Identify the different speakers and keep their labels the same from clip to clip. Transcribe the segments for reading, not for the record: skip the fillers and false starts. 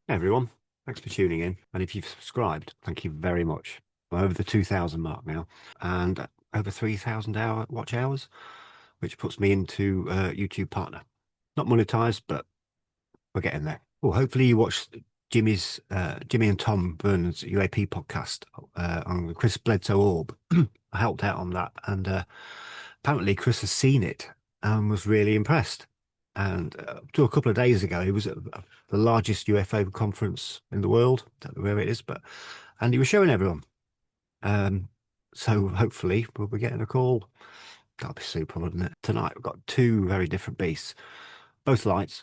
Speaker 1: Hey everyone, thanks for tuning in. And if you've subscribed, thank you very much. We're over the 2,000 mark now and over 3,000 watch hours, which puts me into YouTube partner. Not monetized, but we're getting there. Well, hopefully you watched Jimmy and Tom Vernon's UAP podcast on the Chris Bledsoe Orb. I helped out on that, and apparently Chris has seen it and was really impressed. And to a couple of days ago, he was at the largest UFO conference in the world. Don't know where it is, but and he was showing everyone. Um, so hopefully we'll be getting a call. That'll be super, wouldn't it? Tonight we've got two very different beasts, both lights,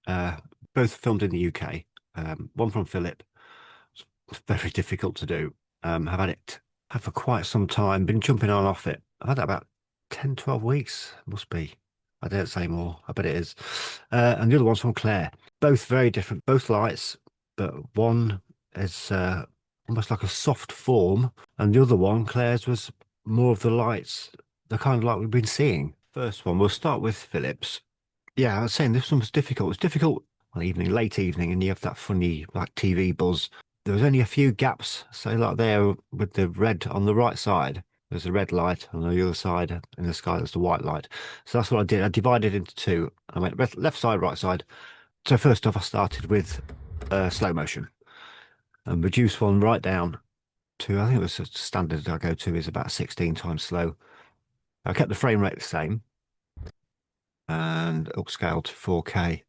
Speaker 1: uh, both filmed in the UK. One from Philip. It's very difficult to do. I've had for quite some time, been jumping on off it. I've had that about 10, 12 weeks, must be. I dare say more. I bet it is. And the other one's from Claire. Both very different, both lights, but one is almost like a soft form, and the other one, Claire's, was more of the lights, the kind of light we've been seeing. First one, we'll start with Phillips. Yeah, I was saying this one was difficult. It's difficult, well, evening, late evening, and you have that funny like TV buzz. There was only a few gaps, say like there with the red on the right side. There's a red light on the other side in the sky. There's the white light. So that's what I did. I divided into two. I went left side, right side. So first off, I started with slow motion and reduced one right down to, I think it was a standard I go to is about 16 times slow. I kept the frame rate the same and upscaled to 4K.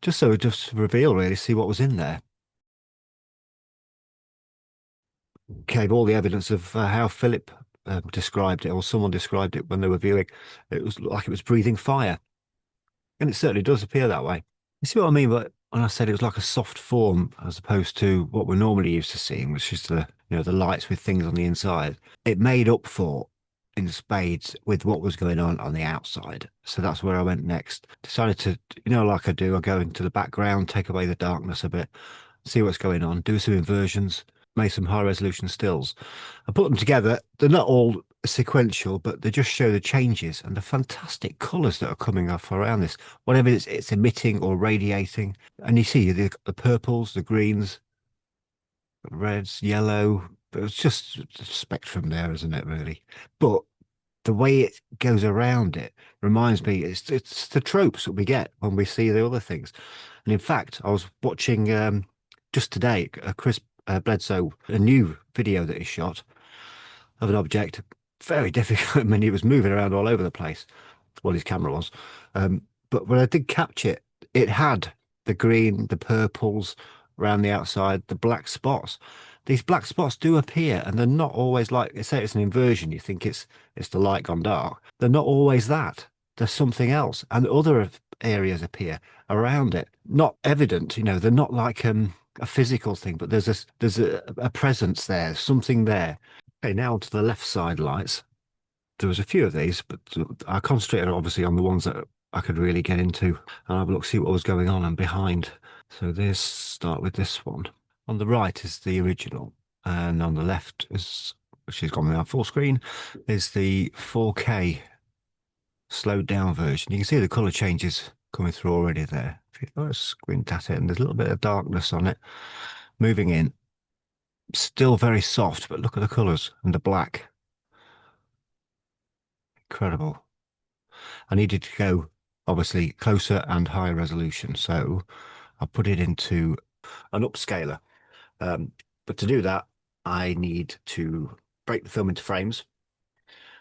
Speaker 1: Just so it just reveal really, see what was in there. Gave all the evidence of how Philip described it, or someone described it when they were viewing. It was like it was breathing fire, and it certainly does appear that way. You see what I mean? But when I said it was like a soft form, as opposed to what we're normally used to seeing, which is the lights with things on the inside. It made up for in spades with what was going on the outside. So that's where I went next. Decided to, like I do, I go into the background, take away the darkness a bit, see what's going on, do some inversions, made some high resolution stills. I put them together. They're not all sequential, but they just show the changes and the fantastic colours that are coming off around this, whatever it's emitting or radiating. And you see the purples, the greens, reds, yellow. It's just a spectrum there, isn't it, really? But the way it goes around it reminds me, it's the tropes that we get when we see the other things. And in fact, I was watching just today, Chris Bledsoe, a new video that he shot of an object. Very difficult. I mean, he was moving around all over the place. Well, his camera was. But when I did catch it, it had the green, the purples around the outside, the black spots. These black spots do appear, and they're not always like, say it's an inversion. You think it's the light gone dark. They're not always that. There's something else, and other areas appear around it. Not evident, they're not like a physical thing, but there's a presence there, something there. Okay, now to the left side lights. There was a few of these, but I concentrated obviously on the ones that I could really get into and have a look, see what was going on and behind. So this start with this one. On the right is the original, and on the left is, which has gone now full screen, is the 4K slowed down version. You can see the color changes coming through already there. If you squint at it, and there's a little bit of darkness on it moving in. Still very soft, but look at the colors and the black. Incredible. I needed to go obviously closer and higher resolution, so I put it into an upscaler. But to do that, I need to break the film into frames,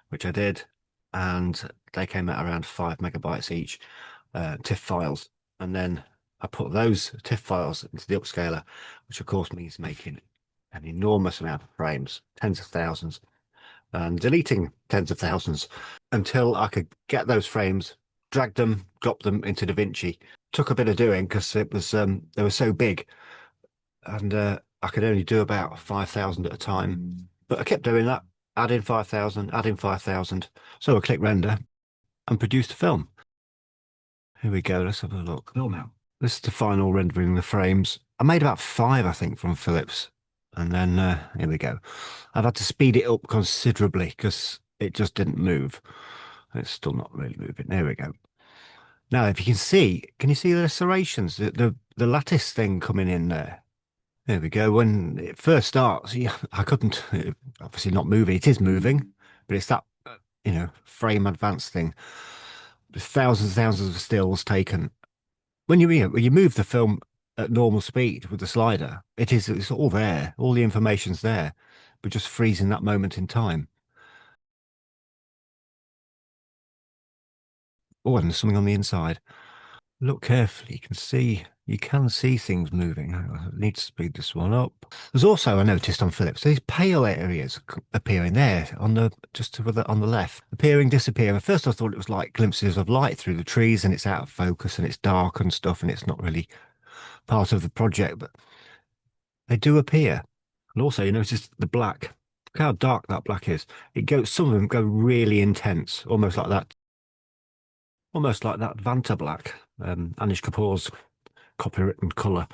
Speaker 1: which I did, and they came out around 5 MB each, TIFF files. And then I put those TIFF files into the upscaler, which of course means making an enormous amount of frames, tens of thousands, and deleting tens of thousands until I could get those frames, drag them, drop them into DaVinci. Took a bit of doing because it was they were so big, and I could only do about 5,000 at a time. But I kept doing that, adding 5,000, adding 5,000. So I click render and produced a film. Here we go. Let's have a look. Oh, now. This is the final rendering of the frames. I made about 5, I think, from Philips. And then here we go. I've had to speed it up considerably because it just didn't move. It's still not really moving. There we go. Now, if you can see the serrations? the lattice thing coming in there. There we go. When it first starts, yeah, I couldn't, obviously not moving. It is moving, but it's that, frame advance thing. There's thousands of stills taken. When you move the film at normal speed with the slider, it's all there. All the information's there, but just freezing that moment in time. Oh, and there's something on the inside. Look carefully. You can see things moving. I need to speed this one up. There's also, I noticed on Philips, these pale areas appearing there on the just to the on the left, appearing, disappearing. At first, I thought it was like glimpses of light through the trees, and it's out of focus, and it's dark and stuff, and it's not really part of the project, but they do appear. And also, you notice the black. Look how dark that black is. It goes. Some of them go really intense, almost like that Vanta black, Anish Kapoor's copywritten color.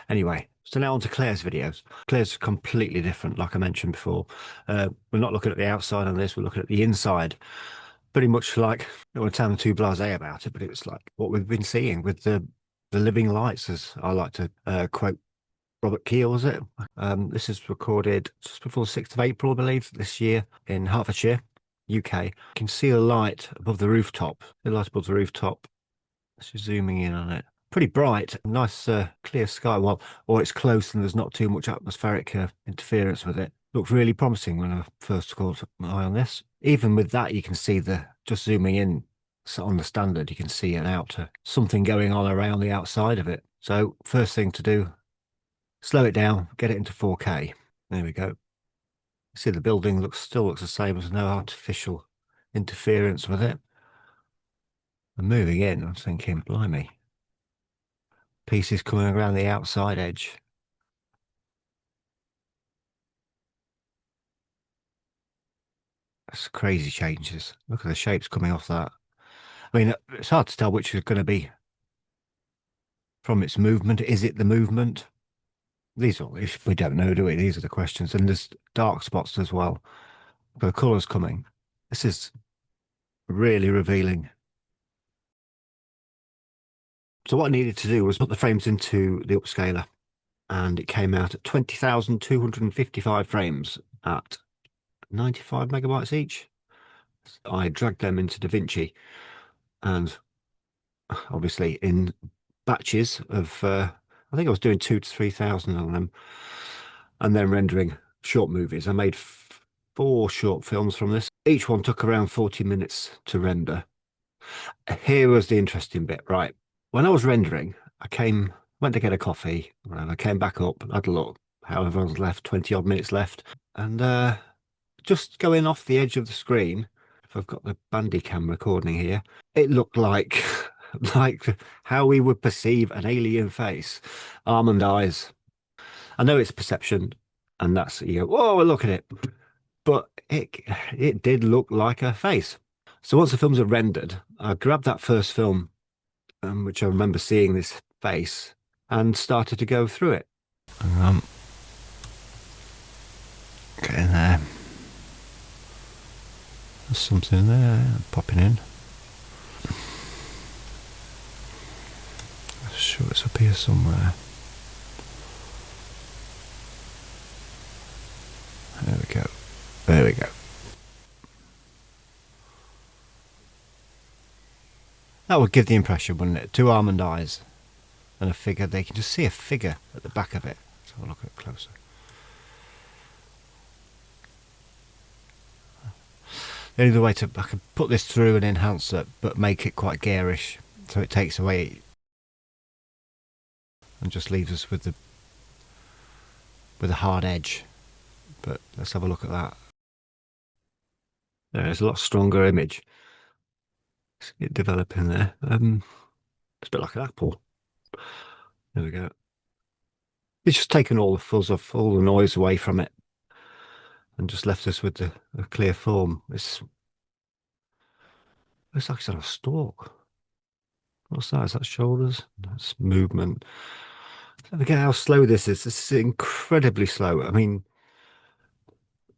Speaker 1: Anyway, so now on to Claire's videos. Claire's completely different, like I mentioned before. We're not looking at the outside on this, we're looking at the inside. Pretty much like, I don't want to sound too blasé about it, but it's like what we've been seeing with the living lights, as I like to quote Robert Keel, is it? This is recorded just before the 6th of April, I believe, this year in Hertfordshire, UK. You can see a light above the rooftop, the light above the rooftop. Just zooming in on it. Pretty bright, nice clear sky. Well, or it's close and there's not too much atmospheric interference with it. Looks really promising when I first caught my eye on this. Even with that, you can see just zooming in on the standard, you can see something going on around the outside of it. So first thing to do, slow it down, get it into 4K. There we go. See the building still looks the same. There's no artificial interference with it. And moving in, I'm thinking, blimey, pieces coming around the outside edge. That's crazy changes. Look at the shapes coming off that. I mean, it's hard to tell which is going to be from its movement. Is it the movement? If we don't know, do we? These are the questions. And there's dark spots as well. The colours coming. This is really revealing. So what I needed to do was put the frames into the upscaler, and it came out at 20,255 frames at 95 megabytes each. I dragged them into DaVinci, and obviously in batches of, I think I was doing 2 to 3,000 on them, and then rendering short movies. I made 4 short films from this. Each one took around 40 minutes to render. Here was the interesting bit, right? When I was rendering, went to get a coffee, and I came back up, had a look, however, I was left 20 odd minutes left, and just going off the edge of the screen, if I've got the Bandicam recording here, it looked like like how we would perceive an alien face, almond eyes. I know it's perception, and that's you go, whoa, look at it, but it did look like a face. So once the films are rendered, I grabbed that first film, which I remember seeing this face, and started to go through it. Getting there. There's something there popping in. I'm sure it's up here somewhere. There we go. There we go. That would give the impression, wouldn't it? 2 almond eyes and a figure. They can just see a figure at the back of it. Let's have a look at it closer. The only way I could put this through an enhancer, but make it quite garish, so it takes away and just leaves us with a hard edge. But let's have a look at that. There's a lot stronger image. See it developing there. It's a bit like an apple. There we go. It's just taken all the fuzz off, all the noise away from it, and just left us with a clear form. It's like it's on a stalk. What's that? Is that shoulders? That's movement. Look at how slow this is. This is incredibly slow. I mean,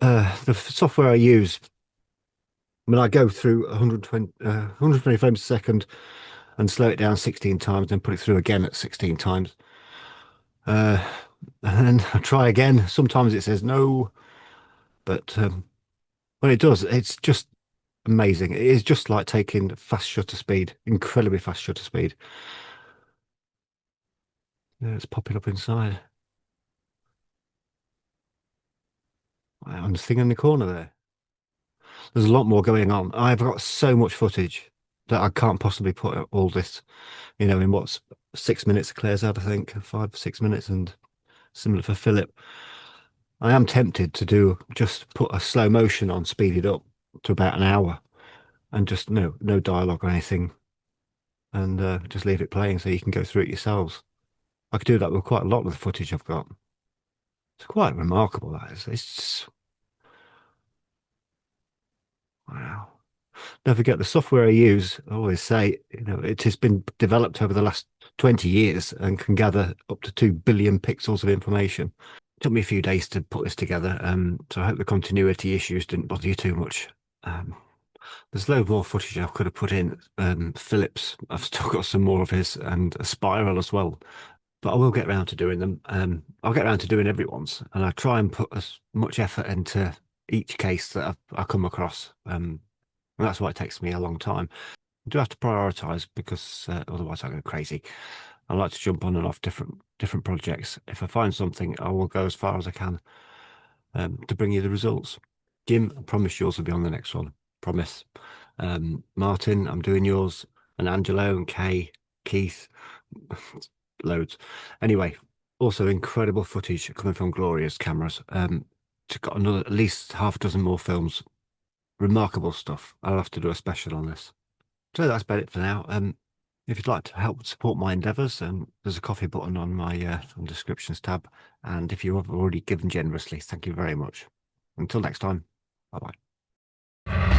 Speaker 1: the software I use, when I go through 120 frames a second, and slow it down 16 times, then put it through again at 16 times. Uh, and then I try again. Sometimes it says no, but when it does, it's just amazing. It is just like taking fast shutter speed, incredibly fast shutter speed. Yeah, it's popping up inside. On the thing in the corner there. There's a lot more going on. I've got so much footage that I can't possibly put all this, in what's 6 minutes it clears out, I think, 5, 6 minutes, and similar for Philip. I am tempted to do just put a slow motion on, speed it up to about an hour, and just no dialogue or anything, and just leave it playing so you can go through it yourselves. I could do that with quite a lot of the footage I've got. It's quite remarkable, that is. It's just, wow. Don't forget the software I use, I always say, it has been developed over the last 20 years and can gather up to 2 billion pixels of information. It took me a few days to put this together, so I hope the continuity issues didn't bother you too much. Um, there's loads more footage I could have put in. Phillips, I've still got some more of his, and a spiral as well. But I will get around to doing them. I'll get around to doing everyone's, and I try and put as much effort into each case that I come across. And that's why it takes me a long time. I do have to prioritize because otherwise I go crazy. I like to jump on and off different projects. If I find something, I will go as far as I can to bring you the results. Jim, I promise yours will be on the next one. Promise. Martin, I'm doing yours, and Angelo and Kay, Keith, loads. Anyway, also incredible footage coming from Gloria's cameras. Just got another at least half a dozen more films. Remarkable stuff. I'll have to do a special on this. So that's about it for now. If you'd like to help support my endeavours, there's a coffee button on my on the descriptions tab. And if you have already given generously, thank you very much. Until next time, bye bye.